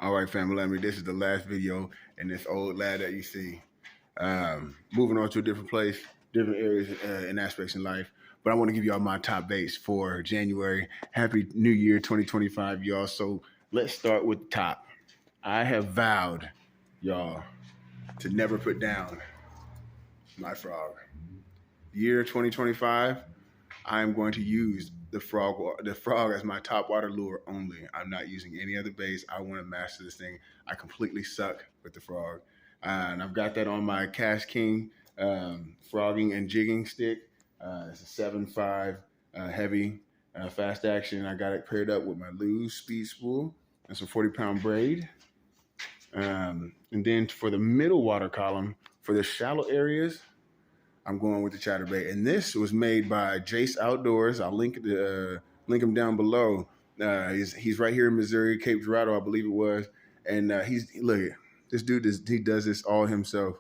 All right, family, this is the last video in this old lad that you see. Moving on to a different place, different areas and aspects in life. But I want to give y'all my top baits for January. Happy New Year 2025, y'all. So let's start with the top. I have vowed, y'all, to never put down my frog. Year 2025, I am going to use the frog as my top water lure only. I'm not using any other baits. I want to master this thing. I completely suck with the frog. And I've got that on my Cash King frogging and jigging stick. It's a 7.5 heavy, fast action. I got it paired up with my Lose speed spool and some 40-pound braid. And then for the middle water column, for the shallow areas, I'm going with the chatterbait. And this was made by Jace Outdoors. I'll link him down below. He's right here in Missouri, Cape Girardeau, I believe it was. And look at this dude. He does this all himself.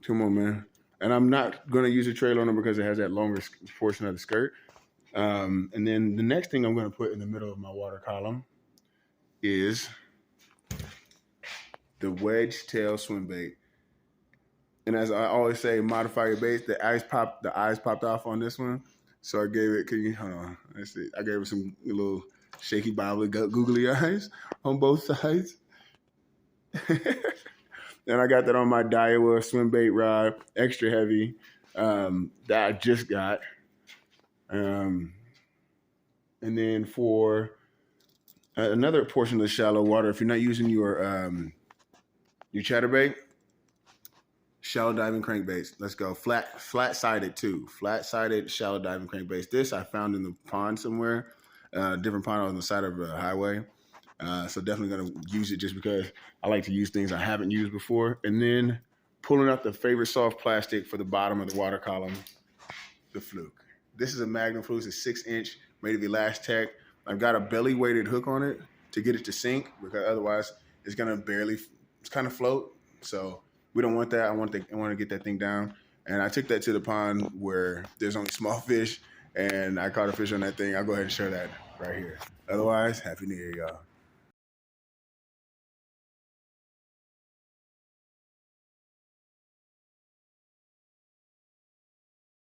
Come on, man. And I'm not going to use a trailer on him because it has that longer portion of the skirt. And then the next thing I'm going to put in the middle of my water column is the wedge tail swim bait. And as I always say, modify your baits. The eyes popped off on this one. So I gave it, hold on, let's see. I gave it some little shaky bobbly googly eyes on both sides. And I got that on my Daiwa swim bait rod, extra heavy, that I just got. And then for another portion of the shallow water, if you're not using your chatterbait, shallow diving crankbaits. Let's go. Flat-sided too. Flat-sided shallow diving crankbaits. This I found in the pond somewhere. Different pond on the side of a highway. So definitely going to use it just because I like to use things I haven't used before. And then pulling out the favorite soft plastic for the bottom of the water column, the fluke. This is a Magnum fluke. It's a 6-inch, made of Elastec. I've got a belly-weighted hook on it to get it to sink because otherwise it's going to kind of float. So we don't want that. I want to get that thing down. And I took that to the pond where there's only small fish, and I caught a fish on that thing. I'll go ahead and share that right here. Otherwise, Happy New Year, y'all.